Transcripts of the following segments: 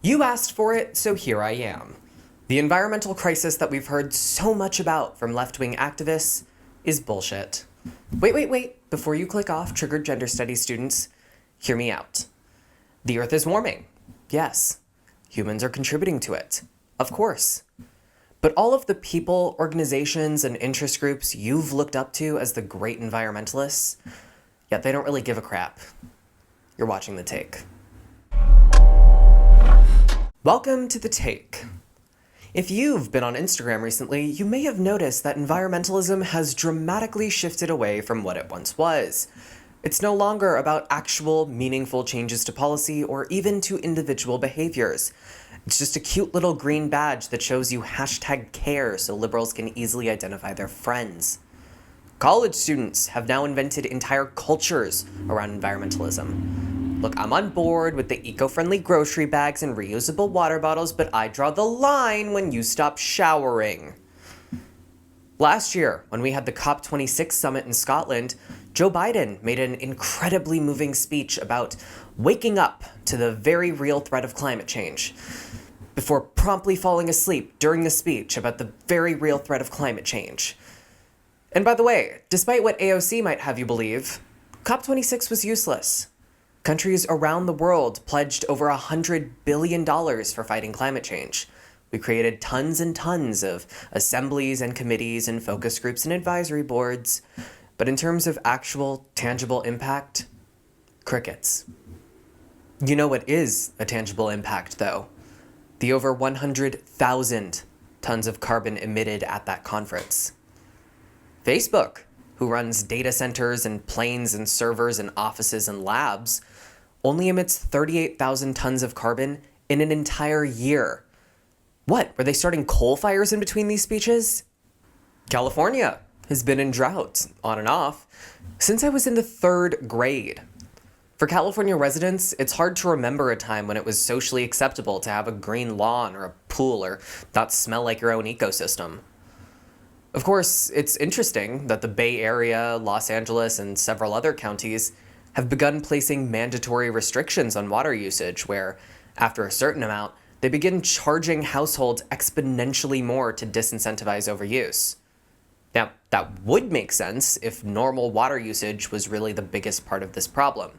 You asked for it, so here I am. The environmental crisis that we've heard so much about from left-wing activists is bullshit. Wait. Before you click off, triggered gender studies students, hear me out. The Earth is warming. Yes. Humans are contributing to it. Of course. But all of the people, organizations, and interest groups you've looked up to as the great environmentalists, yet they don't really give a crap. You're watching The Take. Welcome to The Take. If you've been on Instagram recently, you may have noticed that environmentalism has dramatically shifted away from what it once was. It's no longer about actual, meaningful changes to policy or even to individual behaviors. It's just a cute little green badge that shows you #care so liberals can easily identify their friends. College students have now invented entire cultures around environmentalism. Look, I'm on board with the eco-friendly grocery bags and reusable water bottles, but I draw the line when you stop showering. Last year, when we had the COP26 summit in Scotland, Joe Biden made an incredibly moving speech about waking up to the very real threat of climate change, before promptly falling asleep during the speech about the very real threat of climate change. And by the way, despite what AOC might have you believe, COP26 was useless. Countries around the world pledged over $100 billion for fighting climate change. We created tons and tons of assemblies and committees and focus groups and advisory boards. But in terms of actual, tangible impact, crickets. You know what is a tangible impact, though? The over 100,000 tons of carbon emitted at that conference. Facebook, who runs data centers and planes and servers and offices and labs, only emits 38,000 tons of carbon in an entire year. What, were they starting coal fires in between these speeches? California has been in drought, on and off, since I was in the 3rd grade. For California residents, it's hard to remember a time when it was socially acceptable to have a green lawn or a pool or not smell like your own ecosystem. Of course, it's interesting that the Bay Area, Los Angeles, and several other counties have begun placing mandatory restrictions on water usage where, after a certain amount, they begin charging households exponentially more to disincentivize overuse. Now, that would make sense if normal water usage was really the biggest part of this problem,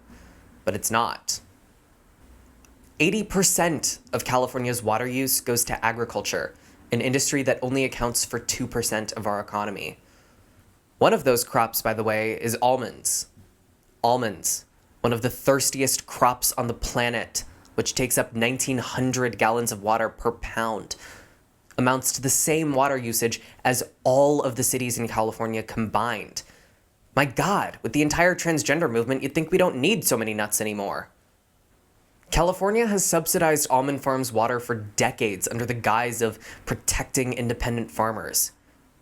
but it's not. 80% of California's water use goes to agriculture, an industry that only accounts for 2% of our economy. One of those crops, by the way, is almonds. Almonds, one of the thirstiest crops on the planet, which takes up 1,900 gallons of water per pound, amounts to the same water usage as all of the cities in California combined. My God, with the entire transgender movement, you'd think we don't need so many nuts anymore. California has subsidized almond farms' water for decades under the guise of protecting independent farmers.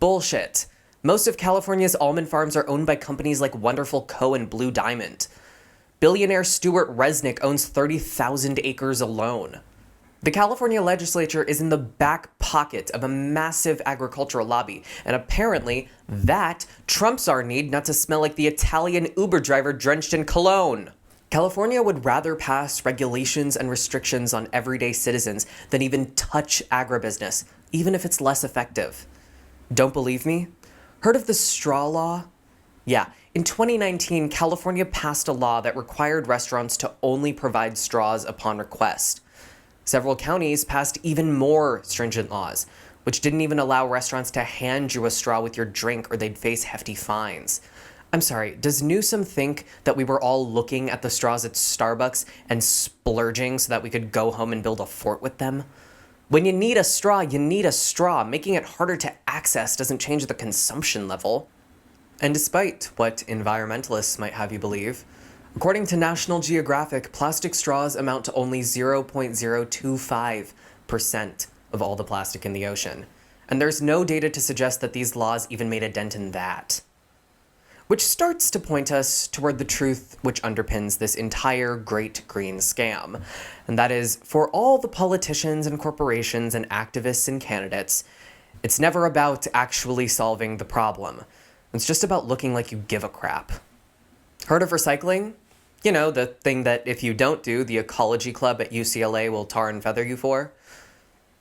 Bullshit. Most of California's almond farms are owned by companies like Wonderful Co. and Blue Diamond. Billionaire Stuart Resnick owns 30,000 acres alone. The California legislature is in the back pocket of a massive agricultural lobby, and apparently that trumps our need not to smell like the Italian Uber driver drenched in cologne. California would rather pass regulations and restrictions on everyday citizens than even touch agribusiness, even if it's less effective. Don't believe me? Heard of the straw law? Yeah, in 2019, California passed a law that required restaurants to only provide straws upon request. Several counties passed even more stringent laws, which didn't even allow restaurants to hand you a straw with your drink or they'd face hefty fines. I'm sorry, does Newsom think that we were all looking at the straws at Starbucks and splurging so that we could go home and build a fort with them? When you need a straw, you need a straw. Making it harder to access doesn't change the consumption level. And despite what environmentalists might have you believe, according to National Geographic, plastic straws amount to only 0.025% of all the plastic in the ocean. And there's no data to suggest that these laws even made a dent in that. Which starts to point us toward the truth which underpins this entire great green scam. And that is, for all the politicians and corporations and activists and candidates, it's never about actually solving the problem. It's just about looking like you give a crap. Heard of recycling? You know, the thing that if you don't do, the ecology club at UCLA will tar and feather you for.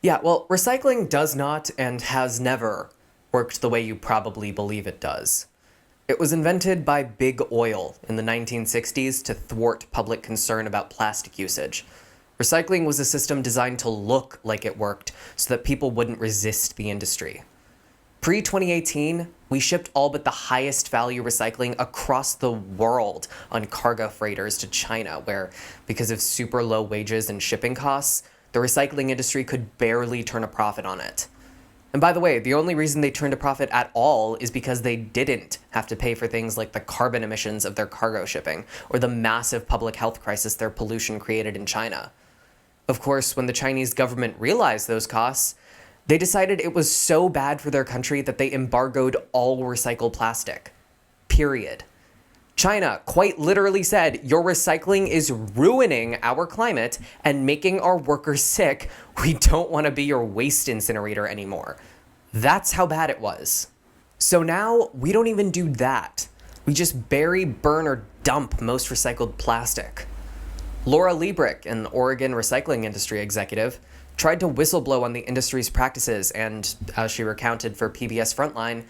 Yeah, well, recycling does not and has never worked the way you probably believe it does. It was invented by Big Oil in the 1960s to thwart public concern about plastic usage. Recycling was a system designed to look like it worked so that people wouldn't resist the industry. Pre-2018, we shipped all but the highest value recycling across the world on cargo freighters to China, where, because of super low wages and shipping costs, the recycling industry could barely turn a profit on it. And by the way, the only reason they turned a profit at all is because they didn't have to pay for things like the carbon emissions of their cargo shipping, or the massive public health crisis their pollution created in China. Of course, when the Chinese government realized those costs, they decided it was so bad for their country that they embargoed all recycled plastic. Period. China quite literally said, your recycling is ruining our climate and making our workers sick. We don't want to be your waste incinerator anymore. That's how bad it was. So now we don't even do that. We just bury, burn, or dump most recycled plastic. Laura Liebrick, an Oregon recycling industry executive, tried to whistleblow on the industry's practices, and as she recounted for PBS Frontline,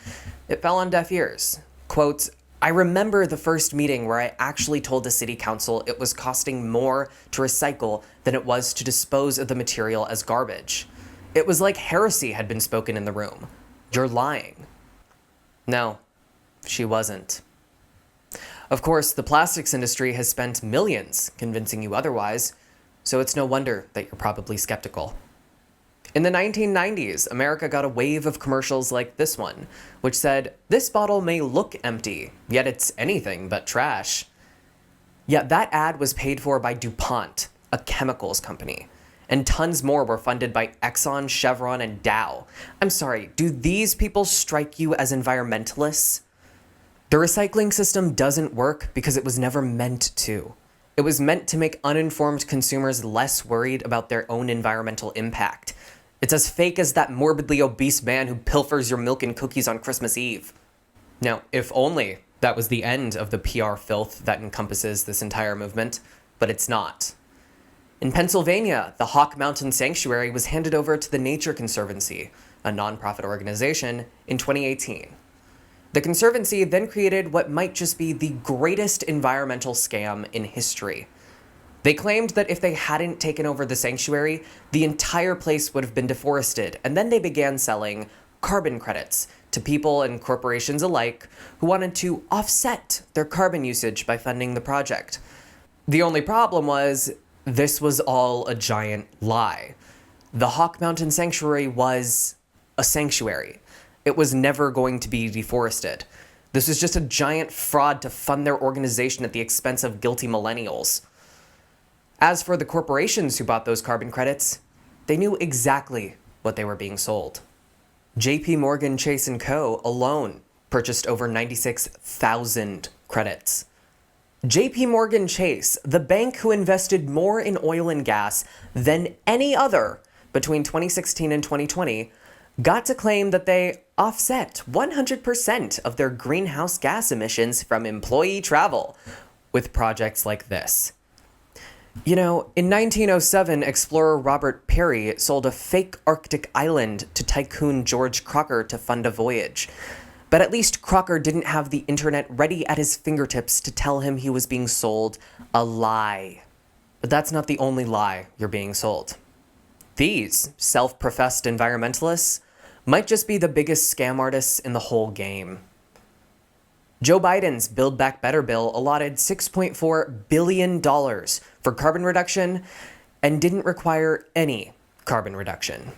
it fell on deaf ears. Quote, I remember the first meeting where I actually told the city council it was costing more to recycle than it was to dispose of the material as garbage. It was like heresy had been spoken in the room. You're lying. No, she wasn't. Of course, the plastics industry has spent millions convincing you otherwise, so it's no wonder that you're probably skeptical. In the 1990s, America got a wave of commercials like this one, which said, this bottle may look empty, yet it's anything but trash. Yet that ad was paid for by DuPont, a chemicals company, and tons more were funded by Exxon, Chevron, and Dow. I'm sorry, do these people strike you as environmentalists? The recycling system doesn't work because it was never meant to. It was meant to make uninformed consumers less worried about their own environmental impact. It's as fake as that morbidly obese man who pilfers your milk and cookies on Christmas Eve. Now, if only that was the end of the PR filth that encompasses this entire movement, but it's not. In Pennsylvania, the Hawk Mountain Sanctuary was handed over to the Nature Conservancy, a nonprofit organization, in 2018. The Conservancy then created what might just be the greatest environmental scam in history. They claimed that if they hadn't taken over the sanctuary, the entire place would have been deforested, and then they began selling carbon credits to people and corporations alike who wanted to offset their carbon usage by funding the project. The only problem was, this was all a giant lie. The Hawk Mountain Sanctuary was a sanctuary. It was never going to be deforested. This was just a giant fraud to fund their organization at the expense of guilty millennials. As for the corporations who bought those carbon credits, they knew exactly what they were being sold. JP Morgan Chase & Co. alone purchased over 96,000 credits. JP Morgan Chase, the bank who invested more in oil and gas than any other between 2016 and 2020, got to claim that they offset 100% of their greenhouse gas emissions from employee travel with projects like this. You know, in 1907, explorer Robert Peary sold a fake Arctic island to tycoon George Crocker to fund a voyage. But at least Crocker didn't have the internet ready at his fingertips to tell him he was being sold a lie. But that's not the only lie you're being sold. These self-professed environmentalists might just be the biggest scam artists in the whole game. Joe Biden's Build Back Better bill allotted $6.4 billion for carbon reduction and didn't require any carbon reduction.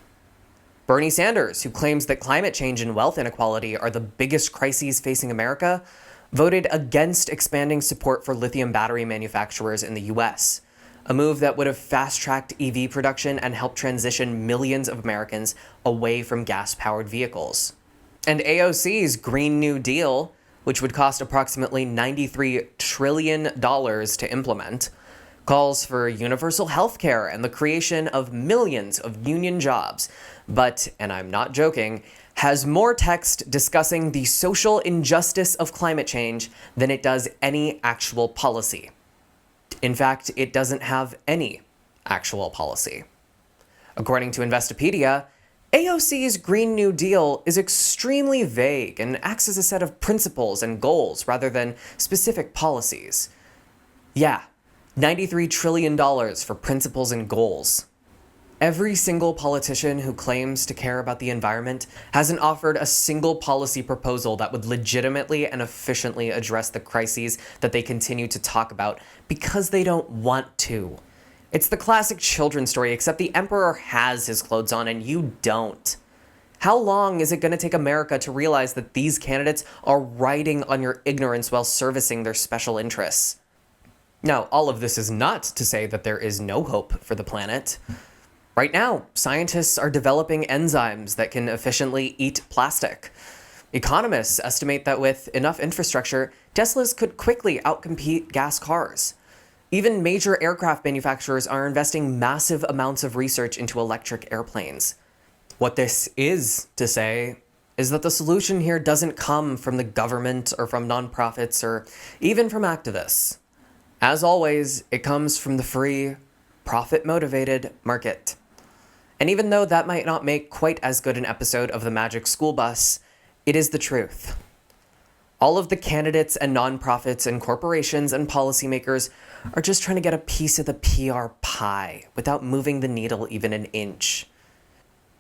Bernie Sanders, who claims that climate change and wealth inequality are the biggest crises facing America, voted against expanding support for lithium battery manufacturers in the US, a move that would have fast-tracked EV production and helped transition millions of Americans away from gas-powered vehicles. And AOC's Green New Deal, which would cost approximately $93 trillion to implement, calls for universal health care and the creation of millions of union jobs, but, and I'm not joking, has more text discussing the social injustice of climate change than it does any actual policy. In fact, it doesn't have any actual policy. According to Investopedia, AOC's Green New Deal is extremely vague and acts as a set of principles and goals rather than specific policies. Yeah, $93 trillion for principles and goals. Every single politician who claims to care about the environment hasn't offered a single policy proposal that would legitimately and efficiently address the crises that they continue to talk about because they don't want to. It's the classic children's story, except the emperor has his clothes on and you don't. How long is it going to take America to realize that these candidates are riding on your ignorance while servicing their special interests? Now, all of this is not to say that there is no hope for the planet. Right now, scientists are developing enzymes that can efficiently eat plastic. Economists estimate that with enough infrastructure, Teslas could quickly outcompete gas cars. Even major aircraft manufacturers are investing massive amounts of research into electric airplanes. What this is to say is that the solution here doesn't come from the government or from nonprofits or even from activists. As always, it comes from the free, profit-motivated market. And even though that might not make quite as good an episode of The Magic School Bus, it is the truth. All of the candidates and nonprofits and corporations and policymakers are just trying to get a piece of the PR pie without moving the needle even an inch.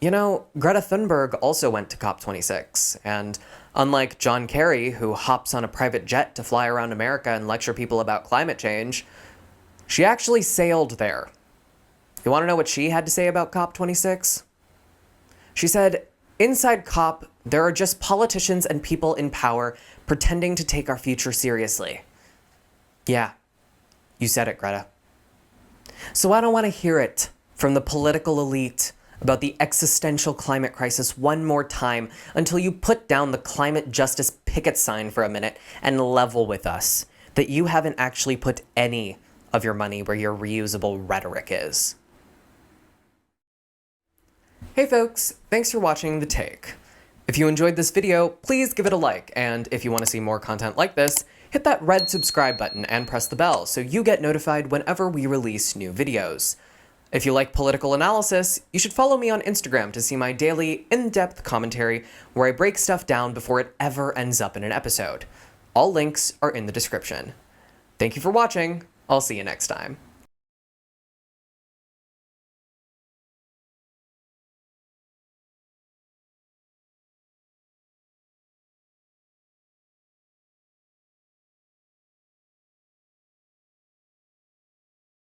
You know, Greta Thunberg also went to COP26, and unlike John Kerry, who hops on a private jet to fly around America and lecture people about climate change, she actually sailed there. You want to know what she had to say about COP26? She said, "Inside COP, there are just politicians and people in power pretending to take our future seriously." Yeah, you said it, Greta. So I don't want to hear it from the political elite about the existential climate crisis one more time until you put down the climate justice picket sign for a minute and level with us that you haven't actually put any of your money where your reusable rhetoric is. Hey folks, thanks for watching The Take. If you enjoyed this video, please give it a like, and if you want to see more content like this, hit that red subscribe button and press the bell so you get notified whenever we release new videos. If you like political analysis, you should follow me on Instagram to see my daily, in-depth commentary where I break stuff down before it ever ends up in an episode. All links are in the description. Thank you for watching. I'll see you next time.